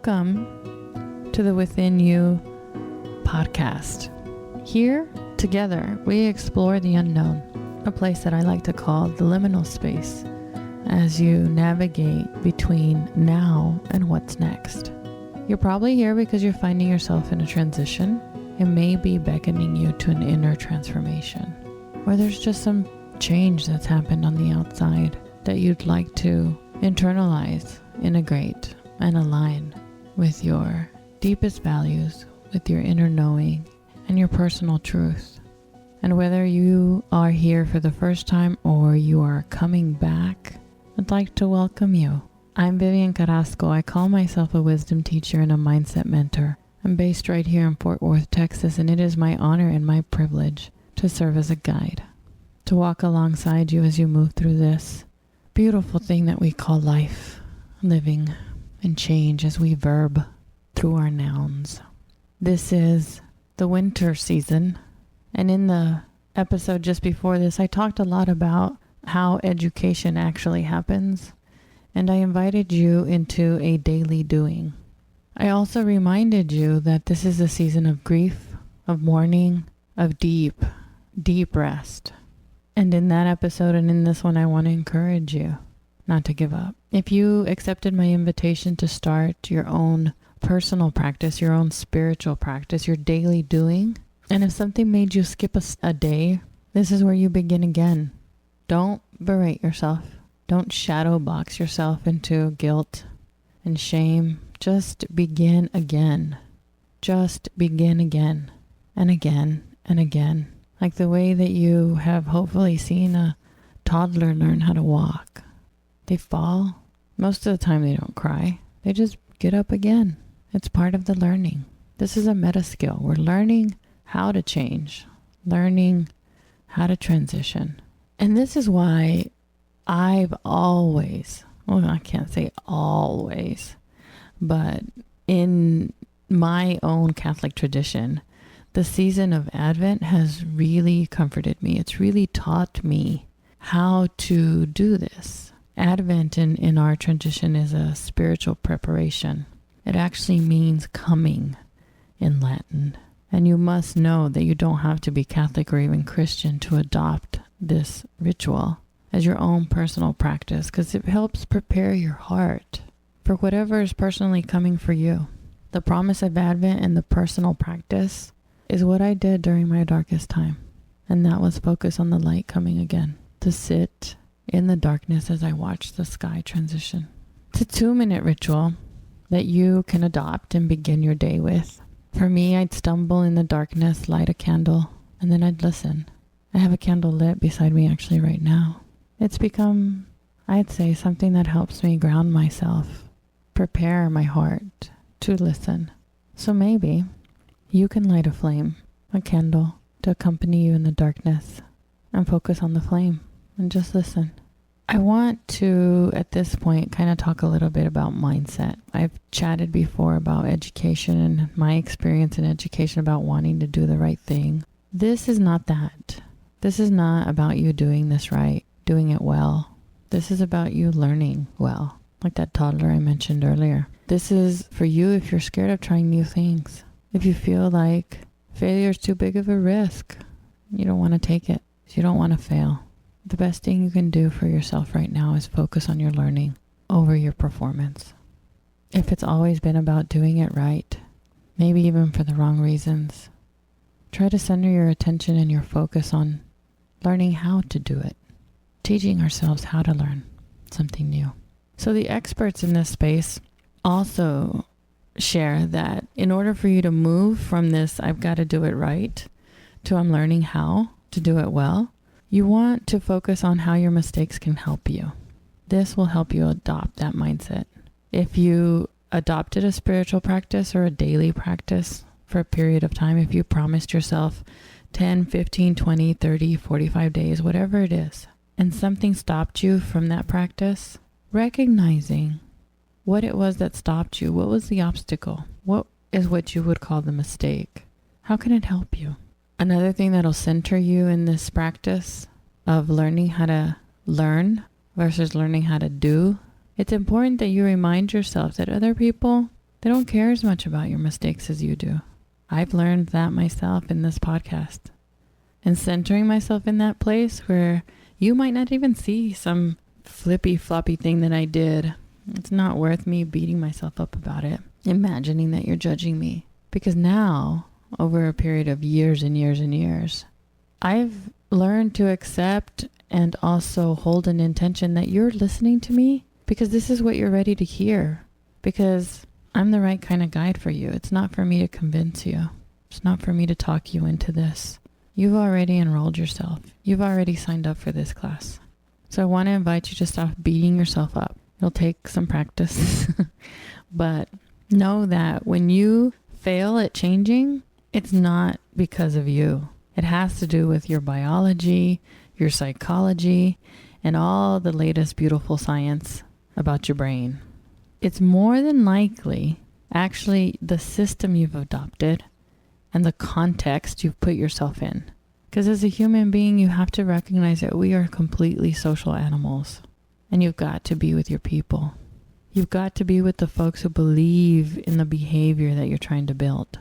Welcome to the Within You podcast. Here, together, we explore the unknown, a place that I like to call the liminal space, as you navigate between now and what's next. You're probably here because you're finding yourself in a transition. It may be beckoning you to an inner transformation, or there's just some change that's happened on the outside that you'd like to internalize, integrate, and align with your deepest values, with your inner knowing, and your personal truth. And whether you are here for the first time or you are coming back, I'd like to welcome you. I'm Vivian. I call myself a wisdom teacher and a mindset mentor. I'm based right here in Fort Worth, Texas, and it is my honor and my privilege to serve as a guide, to walk alongside you as you move through this beautiful thing that we call life, living and change as we verb through our nouns. This is the winter season, and in the episode just before this, I talked a lot about how education actually happens, and I invited you into a daily doing. I also reminded you that this is a season of grief, of mourning, of deep, deep rest. And in that episode and in this one, I want to encourage you not to give up. If you accepted my invitation to start your own personal practice, your own spiritual practice, your daily doing, and if something made you skip a day, this is where you begin again. Don't berate yourself. Don't shadow box yourself into guilt and shame. Just begin again. Just begin again and again and again. Like the way that you have hopefully seen a toddler learn how to walk. They fall. Most of the time they don't cry. They just get up again. It's part of the learning. This is a meta skill. We're learning how to change, learning how to transition. And this is why I've always, well, I can't say always, but in my own Catholic tradition, the season of Advent has really comforted me. It's really taught me how to do this. Advent in our tradition is a spiritual preparation. It actually means coming in Latin. And you must know that you don't have to be Catholic or even Christian to adopt this ritual as your own personal practice, because it helps prepare your heart for whatever is personally coming for you. The promise of Advent and the personal practice is what I did during my darkest time. And that was focus on the light coming again, to sit in the darkness as I watched the sky transition. It's a 2-minute ritual that you can adopt and begin your day with. For me, I'd stumble in the darkness, light a candle, and then I'd listen. I have a candle lit beside me actually right now. It's become, I'd say, something that helps me ground myself, prepare my heart to listen. So maybe you can light a flame, a candle, to accompany you in the darkness and focus on the flame and just listen. I want to, at this point, kind of talk a little bit about mindset. I've chatted before about education and my experience in education about wanting to do the right thing. This is not that. This is not about you doing this right, doing it well. This is about you learning well, like that toddler I mentioned earlier. This is for you if you're scared of trying new things. If you feel like failure is too big of a risk, you don't want to take it. You don't want to fail. The best thing you can do for yourself right now is focus on your learning over your performance. If it's always been about doing it right, maybe even for the wrong reasons, try to center your attention and your focus on learning how to do it, teaching ourselves how to learn something new. So the experts in this space also share that in order for you to move from this, I've got to do it right, to I'm learning how to do it well, you want to focus on how your mistakes can help you. This will help you adopt that mindset. If you adopted a spiritual practice or a daily practice for a period of time, if you promised yourself 10, 15, 20, 30, 45 days, whatever it is, and something stopped you from that practice, recognizing what it was that stopped you, what was the obstacle, what is what you would call the mistake, how can it help you? Another thing that'll center you in this practice of learning how to learn versus learning how to do, it's important that you remind yourself that other people They don't care as much about your mistakes as you do. I've learned that myself in this podcast. And centering myself in that place where you might not even see some flippy floppy thing that I did. It's not worth me beating myself up about it, imagining that you're judging me. Because now, over a period of years and years and years, I've learned to accept and also hold an intention that you're listening to me because this is what you're ready to hear. Because I'm the right kind of guide for you. It's not for me to convince you. It's not for me to talk you into this. You've already enrolled yourself. You've already signed up for this class. So I want to invite you to stop beating yourself up. It'll take some practice. But know that when you fail at changing, it's not because of you. It has to do with your biology, your psychology, and all the latest beautiful science about your brain. It's more than likely actually the system you've adopted and the context you've put yourself in. Because as a human being, you have to recognize that we are completely social animals. And you've got to be with your people. You've got to be with the folks who believe in the behavior that you're trying to build.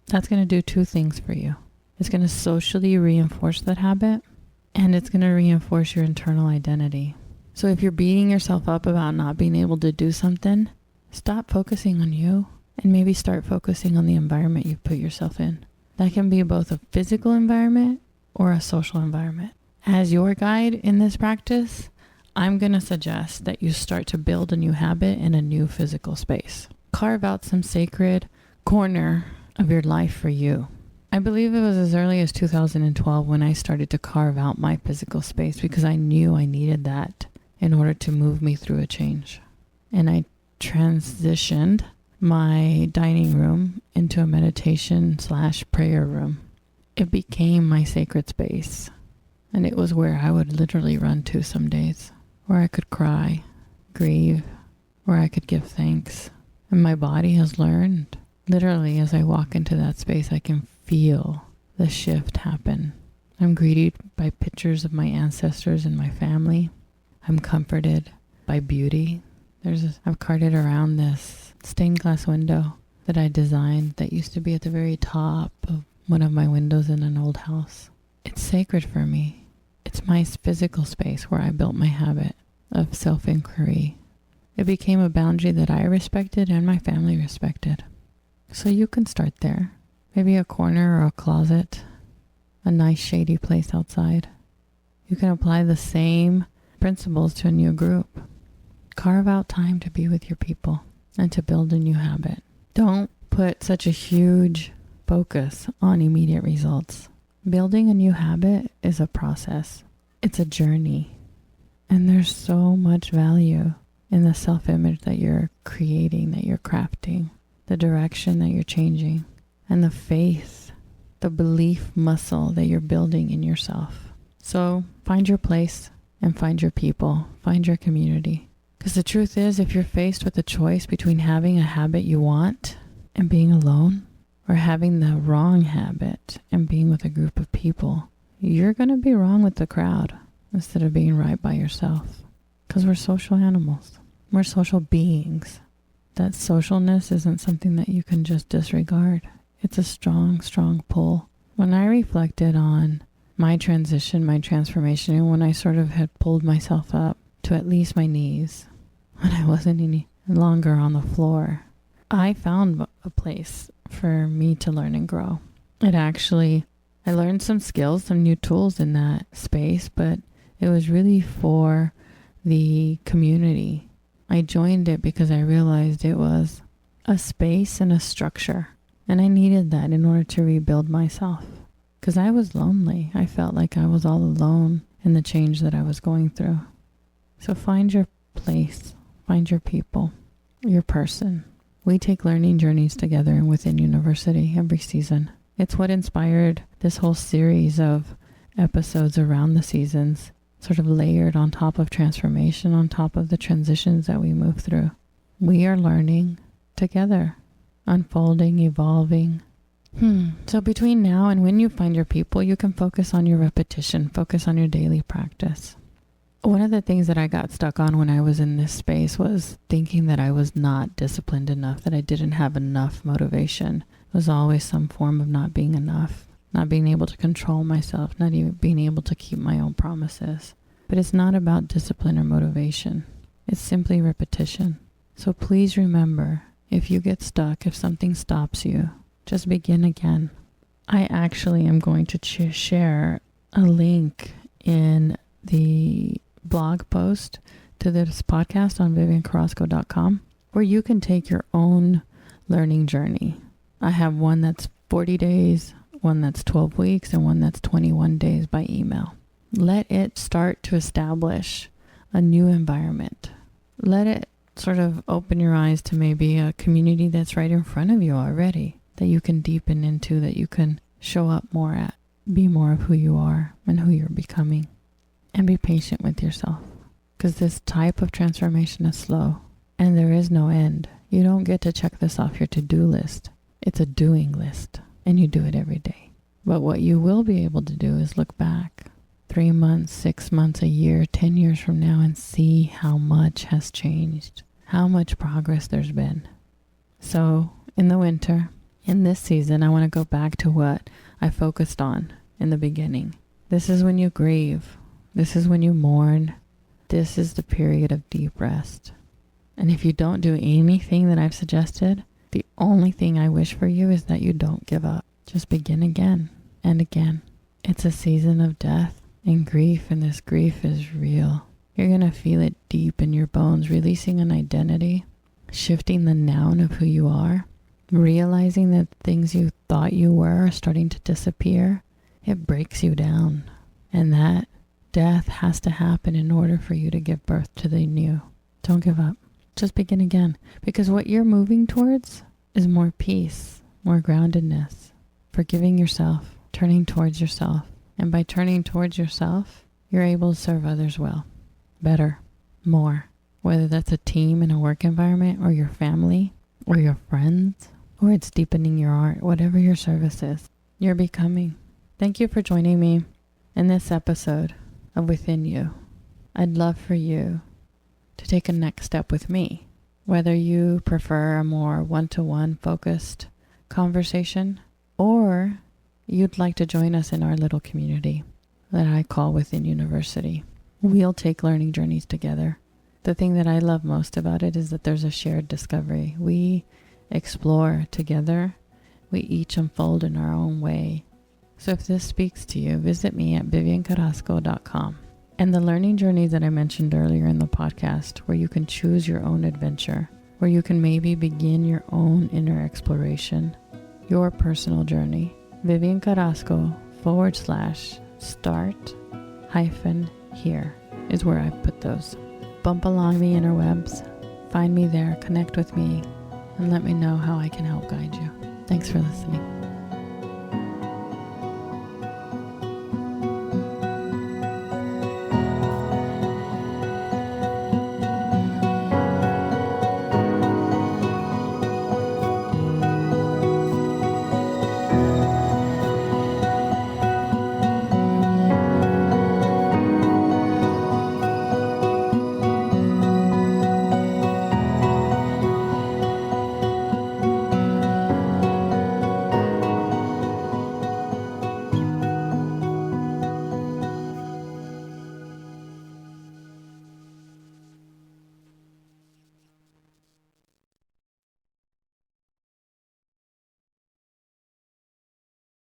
That's going to do two things for you. It's going to socially reinforce that habit, and it's going to reinforce your internal identity. So if you're beating yourself up about not being able to do something, stop focusing on you and maybe start focusing on the environment you've put yourself in. That can be both a physical environment or a social environment. As your guide in this practice, I'm going to suggest that you start to build a new habit in a new physical space. Carve out some sacred corner of your life for you. I believe it was as early as 2012 when I started to carve out my physical space because I knew I needed that in order to move me through a change. And I transitioned my dining room into a meditation/prayer room. It became my sacred space. And it was where I would literally run to some days, where I could cry, grieve, where I could give thanks. And my body has learned, literally as I walk into that space, I can feel the shift happen. I'm greeted by pictures of my ancestors and my family. I'm comforted by beauty. I've carted around this stained glass window that I designed that used to be at the very top of one of my windows in an old house. It's sacred for me. It's my physical space where I built my habit of self-inquiry. It became a boundary that I respected and my family respected. So you can start there. Maybe a corner or a closet, a nice shady place outside. You can apply the same principles to a new group. Carve out time to be with your people and to build a new habit. Don't put such a huge focus on immediate results. Building a new habit is a process. It's a journey. And there's so much value in the self-image that you're creating, that you're crafting, the direction that you're changing, and the faith, the belief muscle that you're building in yourself. So find your place and find your people, find your community. Because the truth is, if you're faced with a choice between having a habit you want and being alone, or having the wrong habit and being with a group of people, you're going to be wrong with the crowd instead of being right by yourself. Because we're social animals. We're social beings. That socialness isn't something that you can just disregard. It's a strong, strong pull. When I reflected on my transition, my transformation, and when I sort of had pulled myself up to at least my knees, when I wasn't any longer on the floor, I found a place for me to learn and grow. I learned some skills, some new tools in that space, but it was really for the community. I joined it because I realized it was a space and a structure, and I needed that in order to rebuild myself. Because I was lonely. I felt like I was all alone in the change that I was going through. So find your place, find your people, your person. We take learning journeys together within university every season. It's what inspired this whole series of episodes around the seasons, sort of layered on top of transformation, on top of the transitions that we move through. We are learning together, unfolding, evolving. So between now and when you find your people, you can focus on your repetition, focus on your daily practice. One of the things that I got stuck on when I was in this space was thinking that I was not disciplined enough, that I didn't have enough motivation. It was always some form of not being enough, not being able to control myself, not even being able to keep my own promises. But it's not about discipline or motivation. It's simply repetition. So please remember, if you get stuck, if something stops you, just begin again. I actually am going to share a link in the blog post to this podcast on viviancarrasco.com where you can take your own learning journey. I have one that's 40 days, one that's 12 weeks, and one that's 21 days by email. Let it start to establish a new environment. Let it sort of open your eyes to maybe a community that's right in front of you already, that you can deepen into, that you can show up more at, be more of who you are and who you're becoming. And be patient with yourself, because this type of transformation is slow and there is no end. You don't get to check this off your to-do list. It's a doing list, and you do it every day. But what you will be able to do is look back 3 months, 6 months, a year, 10 years from now and see how much has changed, how much progress there's been. So in the winter, in this season, I want to go back to what I focused on in the beginning. This is when you grieve. This is when you mourn. This is the period of deep rest. And if you don't do anything that I've suggested, the only thing I wish for you is that you don't give up. Just begin again and again. It's a season of death and grief, and this grief is real. You're going to feel it deep in your bones, releasing an identity, shifting the noun of who you are, realizing that things you thought you were are starting to disappear. It breaks you down, and that death has to happen in order for you to give birth to the new. Don't give up. Just begin again. Because what you're moving towards is more peace, more groundedness, forgiving yourself, turning towards yourself. And by turning towards yourself, you're able to serve others well, better, more. Whether that's a team in a work environment, or your family, or your friends, or it's deepening your art, whatever your service is, you're becoming. Thank you for joining me in this episode of Within You. I'd love for you to take a next step with me, whether you prefer a more one-to-one focused conversation, or you'd like to join us in our little community that I call Within University. We'll take learning journeys together. The thing that I love most about it is that there's a shared discovery. We explore together. We each unfold in our own way. So if this speaks to you, visit me at viviancarrasco.com. And the learning journeys that I mentioned earlier in the podcast, where you can choose your own adventure, where you can maybe begin your own inner exploration, your personal journey, viviancarrasco/start-here is where I put those. Bump along the interwebs, find me there, connect with me, and let me know how I can help guide you. Thanks for listening.